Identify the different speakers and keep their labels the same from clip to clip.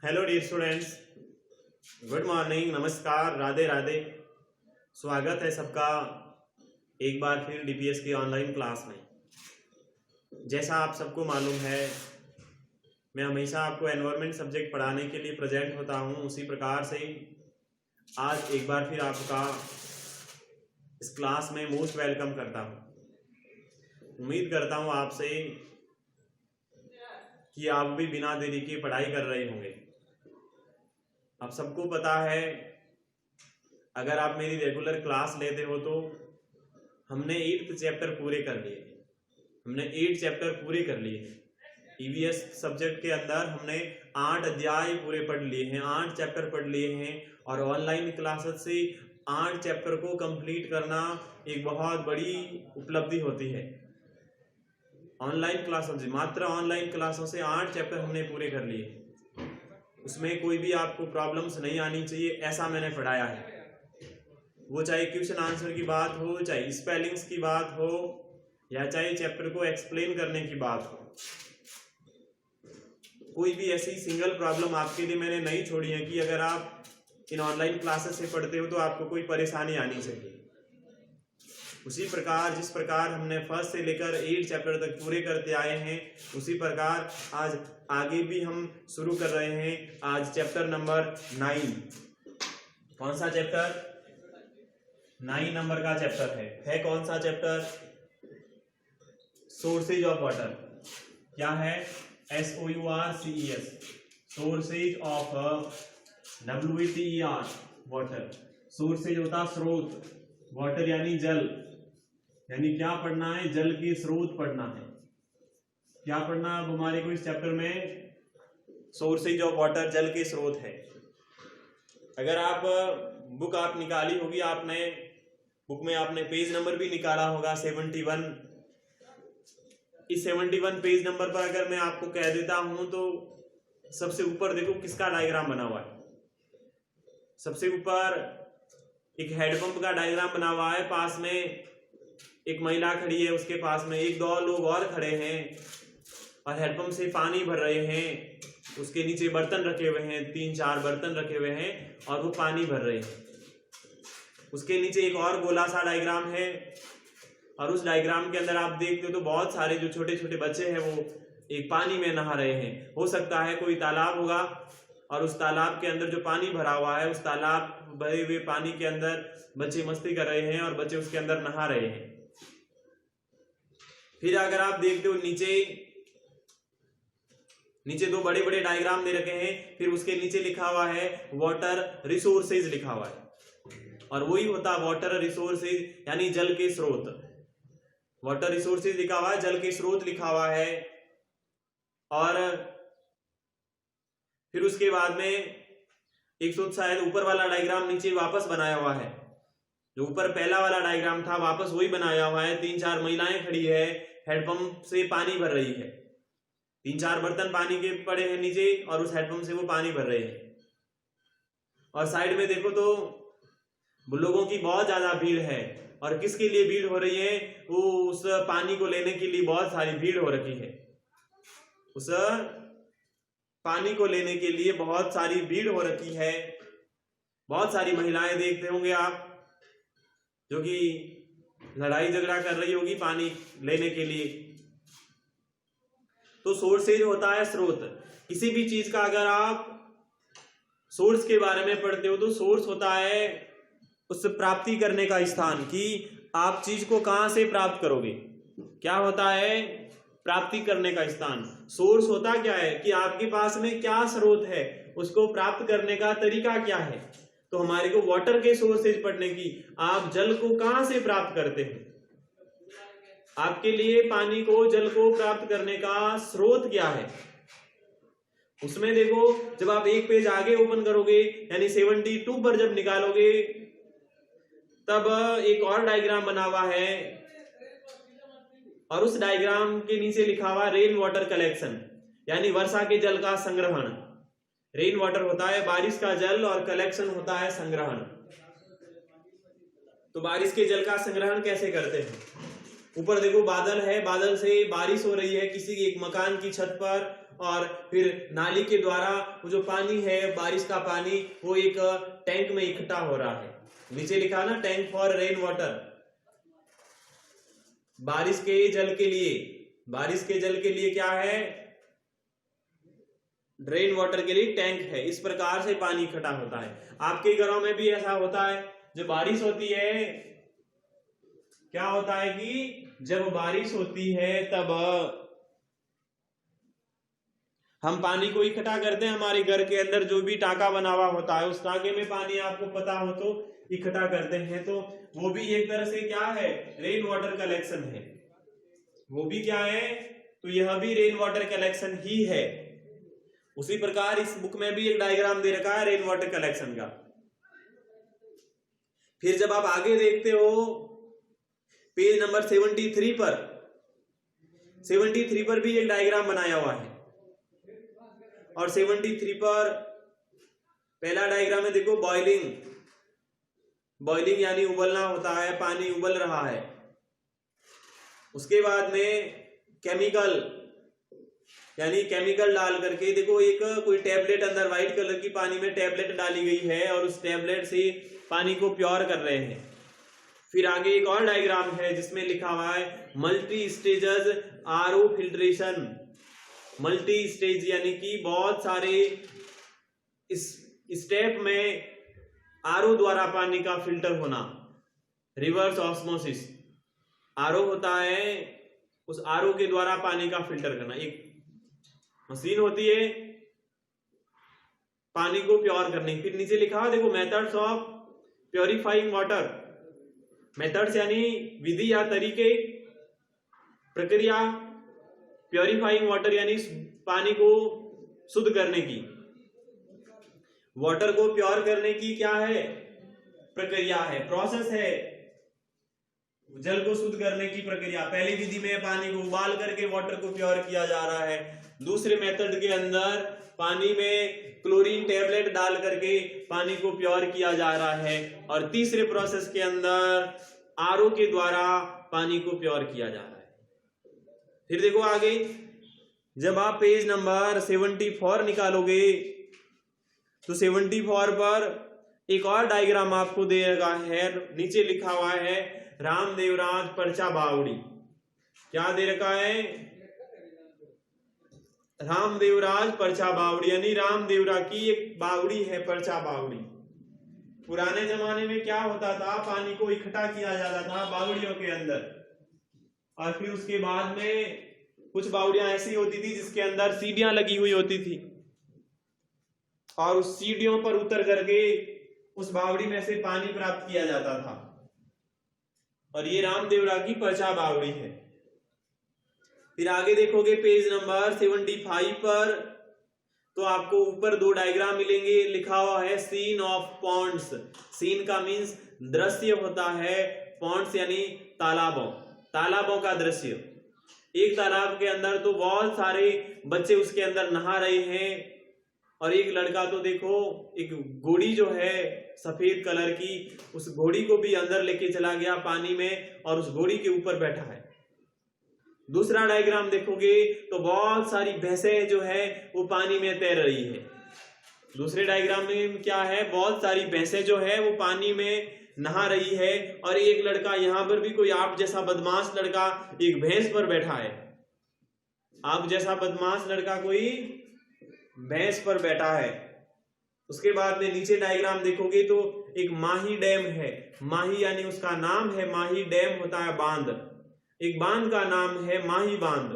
Speaker 1: Hello dear students, good morning, नमस्कार, राधे राधे। स्वागत है सबका एक बार फिर डीपीएस की ऑनलाइन क्लास में। जैसा आप सबको मालूम है, मैं हमेशा आपको एनवायरनमेंट सब्जेक्ट पढ़ाने के लिए प्रेजेंट होता हूं। उसी प्रकार से आज एक बार फिर आपका इस क्लास में मोस्ट वेलकम करता हूं। उम्मीद करता हूं आपसे कि आप भी बिना देरी के पढ़ाई कर रहे होंगे। आप सबको पता है, अगर आप मेरी रेगुलर क्लास लेते हो तो हमने 8 चैप्टर पूरे कर लिए। हमने 8 चैप्टर पूरे कर लिए। ईवीएस सब्जेक्ट के अंदर हमने 8 अध्याय पूरे पढ़ लिए हैं, 8 चैप्टर पढ़ लिए हैं। और ऑनलाइन क्लासेस से 8 चैप्टर को कंप्लीट करना एक बहुत बड़ी उपलब्धि होती है। ऑनलाइन क्लासों से, मात्र ऑनलाइन क्लासों से 8 चैप्टर हमने पूरे कर लिए। उसमें कोई भी आपको प्रॉब्लम्स नहीं आनी चाहिए, ऐसा मैंने पढ़ाया है। वो चाहे क्वेश्चन आंसर की बात हो, चाहे स्पेलिंग्स की बात हो, या चाहे चैप्टर को एक्सप्लेन करने की बात हो, कोई भी ऐसी सिंगल प्रॉब्लम आपके लिए मैंने नहीं छोड़ी है कि अगर आप इन ऑनलाइन क्लासेस से पढ़ते हो तो आपको कोई परेशानी आनी चाहिए। उसी प्रकार जिस प्रकार हमने फर्स्ट से लेकर 8 चैप्टर तक पूरे करते आए हैं, उसी प्रकार आज आगे भी हम शुरू कर रहे हैं। आज चैप्टर नंबर 9। कौन सा चैप्टर? 9 नंबर का चैप्टर है कौन सा चैप्टर? Sources of water. क्या है? SOURCES, sources of WATER, water. Sources होता स्रोत, वाटर यानी जल, यानी क्या पढ़ना है? जल के स्रोत पढ़ना है। क्या पढ़ना अब हमारे को इस चैप्टर में? सोर्सेज ऑफ वाटर, जल के स्रोत है। अगर आप बुक आप निकाली होगी, आपने बुक में आपने पेज नंबर भी निकाला होगा 71। इस 71 पेज नंबर पर अगर मैं आपको कह देता हूं तो सबसे ऊपर देखो किसका डायग्राम बना हुआ है। सबसे ऊपर एक हैंडपंप का डायग्राम बना हुआ है। पास में एक महिला खड़ी है, उसके पास में 1-2 लोग और खड़े हैं और हैंडपंप से पानी भर रहे हैं। उसके नीचे बर्तन रखे हुए हैं, 3-4 बर्तन रखे हुए हैं और वो पानी भर रहे हैं। उसके नीचे एक और गोला सा डायग्राम है और उस डायग्राम के अंदर आप देखते हो तो बहुत सारे जो छोटे छोटे बच्चे हैं वो एक पानी में नहा रहे हैं। हो सकता है कोई तालाब होगा और उस तालाब के अंदर जो पानी भरा हुआ है, उस तालाब भरे हुए पानी के अंदर बच्चे मस्ती कर रहे हैं और बच्चे उसके अंदर नहा रहे हैं। फिर अगर आप देखते हो नीचे 2 बड़े बड़े डायग्राम दे रखे हैं। फिर उसके नीचे लिखा हुआ है वाटर रिसोर्सेज लिखा हुआ है, और वही होता वाटर रिसोर्सेज यानी जल के स्रोत। वाटर रिसोर्सेज लिखा हुआ है, जल के स्रोत लिखा हुआ है। और फिर उसके बाद में एक शायद ऊपर वाला डायग्राम नीचे वापस बनाया हुआ है। जो ऊपर पहला वाला डायग्राम था वापस वही बनाया हुआ है। 3-4 महिलाएं खड़ी है, हैंडपंप से पानी भर रही है। 3-4 बर्तन पानी के पड़े हैं नीचे और उस हैंडपंप से वो पानी भर रहे हैं। और साइड में देखो तो लोगों की बहुत ज्यादा भीड़ है। और किसके लिए भीड़ हो रही है? वो उस पानी को लेने के लिए बहुत सारी भीड़ हो रखी है। उस पानी को लेने के लिए बहुत सारी भीड़ हो रखी है। बहुत सारी महिलाएं देखते होंगे आप, जो कि लड़ाई झगड़ा कर रही होगी पानी लेने के लिए। तो सोर्सेज होता है स्रोत। किसी भी चीज का अगर आप सोर्स के बारे में पढ़ते हो तो सोर्स होता है उस प्राप्ति करने का स्थान, कि आप चीज को कहां से प्राप्त करोगे। क्या होता है? प्राप्ति करने का स्थान। सोर्स होता क्या है कि आपके पास में क्या स्रोत है, उसको प्राप्त करने का तरीका क्या है। तो हमारे को वाटर के सोर्सेज पढ़ने की, आप जल को कहां से प्राप्त करते हैं। आपके लिए पानी को, जल को प्राप्त करने का स्रोत क्या है। उसमें देखो, जब आप एक पेज आगे ओपन करोगे यानी 72 पर जब निकालोगे, तब एक और डायग्राम बना हुआ है और उस डायग्राम के नीचे लिखा हुआ रेन वाटर कलेक्शन, यानी वर्षा के जल का संग्रहण। रेन वाटर होता है बारिश का जल और कलेक्शन होता है संग्रहण। तो बारिश के जल का संग्रहण कैसे करते हैं? ऊपर देखो बादल है, बादल से बारिश हो रही है किसी एक मकान की छत पर और फिर नाली के द्वारा वो जो पानी है बारिश का पानी वो एक टैंक में इकट्ठा हो रहा है। नीचे लिखा ना टैंक फॉर रेन वाटर, बारिश के जल के लिए, बारिश के जल के लिए क्या है, रेन वाटर के लिए टैंक है। इस प्रकार से पानी इकट्ठा होता है। आपके घरों में भी ऐसा होता है, जब बारिश होती है क्या होता है कि जब बारिश होती है तब हम पानी को इकट्ठा करते हैं। हमारे घर के अंदर जो भी टाका बना हुआ होता है उस टाके में पानी आपको पता हो तो इकट्ठा करते हैं, तो वो भी एक तरह से क्या है, रेन वाटर कलेक्शन है। वो भी क्या है, तो यह भी रेन वाटर कलेक्शन ही है। उसी प्रकार इस बुक में भी एक डायग्राम दे रखा है रेन वाटर कलेक्शन का। फिर जब आप आगे देखते हो पेज नंबर 73 पर, 73 पर भी एक डायग्राम बनाया हुआ है। और 73 पर पहला डायग्राम है, देखो बॉइलिंग, बॉइलिंग यानी उबलना होता है, पानी उबल रहा है। उसके बाद में केमिकल यानी केमिकल डाल करके, देखो एक कोई टैबलेट अंदर व्हाइट कलर की पानी में टैबलेट डाली गई है और उस टैबलेट से पानी को प्योर कर रहे हैं। फिर आगे एक और डायग्राम है जिसमें लिखा हुआ है multi stages RO filtration. Multi stage यानी कि बहुत सारे इस स्टेप में आरओ द्वारा पानी का फिल्टर होना, रिवर्स ऑस्मोसिस। आरओ होता है, उस आरओ के द्वारा पानी का फिल्टर करना। एक मशीन होती है पानी को प्योर करने की। फिर नीचे लिखा है देखो methods of purifying water. Methods यानी विधि या तरीके, प्रक्रिया। प्योरीफाइंग वाटर यानी पानी को शुद्ध करने की, वाटर को प्योर करने की क्या है, प्रक्रिया है, प्रोसेस है। जल को शुद्ध करने की प्रक्रिया, पहली विधि में पानी को उबाल करके वाटर को प्योर किया जा रहा है। दूसरे मेथड के अंदर पानी में क्लोरीन टैबलेट डाल करके पानी को प्योर किया जा रहा है। और तीसरे प्रोसेस के अंदर आरओ के द्वारा पानी को प्योर किया जा रहा है। फिर देखो आगे, जब आप पेज नंबर 74 निकालोगे तो 74 पर एक और डायग्राम आपको दे रखा है। नीचे लिखा हुआ है रामदेवराज परचा बावड़ी। क्या दे रखा है, रामदेवराज परचा बावड़ी, यानी रामदेवरा की एक बावड़ी है, परचा बावड़ी। पुराने जमाने में क्या होता था, पानी को इकट्ठा किया जाता था बावड़ियों के अंदर, और फिर उसके बाद में कुछ बावड़ियां ऐसी होती थी जिसके अंदर सीढ़ियां लगी हुई होती थी, और उस सीढ़ियों पर उतर करके उस बावड़ी में से पानी प्राप्त किया जाता था। और ये रामदेवरा की परचा बावड़ी है। फिर आगे देखोगे पेज नंबर 75 पर तो आपको ऊपर दो डायग्राम मिलेंगे। लिखा हुआ है सीन ऑफ पॉन्ड्स। सीन का मीन्स दृश्य होता है, पॉन्ड्स यानी तालाबों, तालाबों का दृश्य। एक तालाब के अंदर तो बहुत सारे बच्चे उसके अंदर नहा रहे हैं, और एक लड़का तो देखो एक घोड़ी जो है सफेद कलर की, उस घोड़ी को भी अंदर लेके चला गया पानी में और उस घोड़ी के ऊपर बैठा है। दूसरा डायग्राम देखोगे तो बहुत सारी भैंसें जो है वो पानी में तैर रही है। दूसरे डायग्राम में क्या है, बहुत सारी भैंसें जो है वो पानी में नहा रही है, और एक लड़का, यहां पर भी कोई आप जैसा बदमाश लड़का एक भैंस पर बैठा है। आप जैसा बदमाश लड़का कोई भैंस पर बैठा है। उसके बाद में नीचे डायग्राम देखोगे तो एक माही डैम है। माही यानी उसका नाम है माही डैम, होता है बांध। एक बांध का नाम है माही बांध,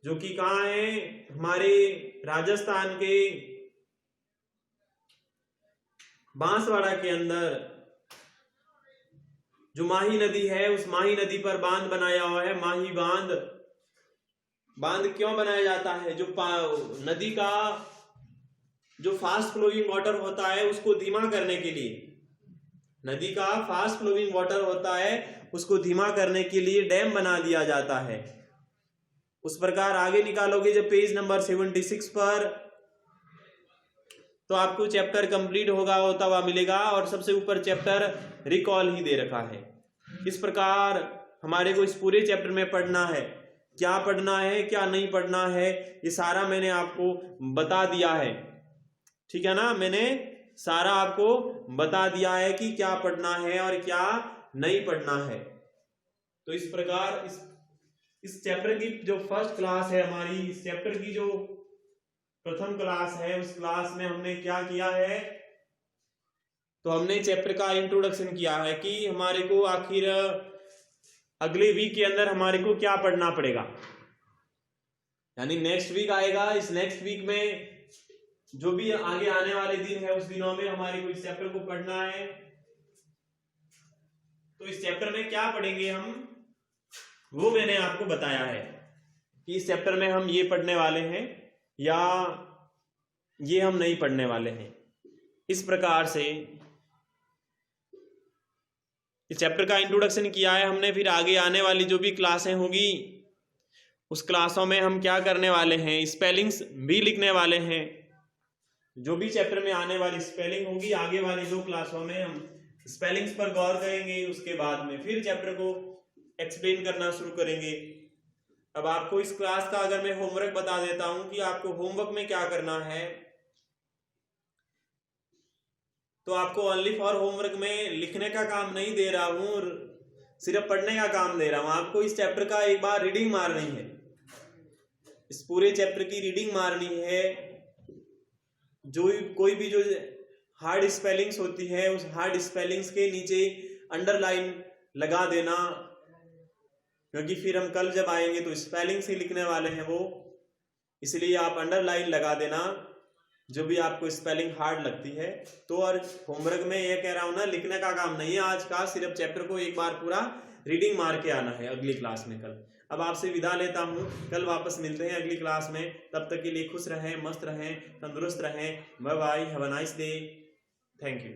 Speaker 1: जो कि कहां है, हमारे राजस्थान के बांसवाड़ा के अंदर जो माही नदी है, उस माही नदी पर बांध बनाया हुआ है, माही बांध। बांध क्यों बनाया जाता है, जो नदी का जो फास्ट फ्लोइंग वाटर होता है उसको धीमा करने के लिए, नदी का फास्ट फ्लोइंग वाटर होता है उसको धीमा करने के लिए डैम बना दिया जाता है। उस प्रकार आगे निकालोगे जब पेज नंबर 76 पर तो आपको चैप्टर कंप्लीट होता हुआ मिलेगा, और सबसे ऊपर चैप्टर रिकॉल ही दे रखा है। इस प्रकार हमारे को इस पूरे चैप्टर में पढ़ना है। क्या पढ़ना है क्या नहीं पढ़ना है, ये सारा मैंने आपको बता दिया है, ठीक है ना। मैंने सारा आपको बता दिया है कि क्या पढ़ना है और क्या नहीं पढ़ना है। तो इस प्रकार इस चैप्टर की जो फर्स्ट क्लास है हमारी, इस चैप्टर की जो प्रथम क्लास है, उस क्लास में हमने क्या किया है, तो हमने चैप्टर का इंट्रोडक्शन किया है कि हमारे को आखिर अगले वीक के अंदर हमारे को क्या पढ़ना पड़ेगा, यानी नेक्स्ट वीक आएगा। इस नेक्स्ट वीक में जो भी आगे आने वाले दिन है उस दिनों में हमारे को इस चैप्टर को पढ़ना है। तो इस चैप्टर में क्या पढ़ेंगे हम, वो मैंने आपको बताया है कि इस चैप्टर में हम ये पढ़ने वाले हैं या ये हम नहीं पढ़ने वाले हैं। इस प्रकार से इस चैप्टर का इंट्रोडक्शन किया है हमने। फिर आगे आने वाली जो भी क्लासें होगी उस क्लासों में हम क्या करने वाले हैं, स्पेलिंग्स भी लिखने वाले हैं। जो भी चैप्टर में आने वाली स्पेलिंग होगी आगे वाली 2 क्लासों में हम स्पेलिंग्स पर गौर करेंगे, उसके बाद में फिर चैप्टर को एक्सप्लेन करना शुरू करेंगे। अब आपको इस क्लास का अगर मैं होमवर्क बता देता हूं कि आपको होमवर्क में क्या करना है, तो आपको ओनली फॉर होमवर्क में लिखने का काम नहीं दे रहा हूं, सिर्फ पढ़ने का काम दे रहा हूं। आपको इस चैप्टर का एक बार रीडिंग मारनी है, इस पूरे चैप्टर की रीडिंग मारनी है। जो कोई भी जो हार्ड स्पेलिंग्स होती है उस हार्ड स्पेलिंग्स के नीचे अंडरलाइन लगा देना, क्योंकि फिर हम कल जब आएंगे तो स्पेलिंग से लिखने वाले हैं वो, इसलिए आप अंडरलाइन लगा देना जो भी आपको स्पेलिंग हार्ड लगती है। तो और होमवर्क में ये कह रहा हूं ना, लिखने का काम नहीं है आज का, सिर्फ चैप्टर को एक बार पूरा रीडिंग मार के आना है अगली क्लास में कल। अब आपसे विदा लेता हूं, कल वापस मिलते हैं अगली क्लास में। तब तक के लिए खुश रहें, मस्त रहें, तंदुरुस्त रहें। Bye bye, have a nice day, thank you.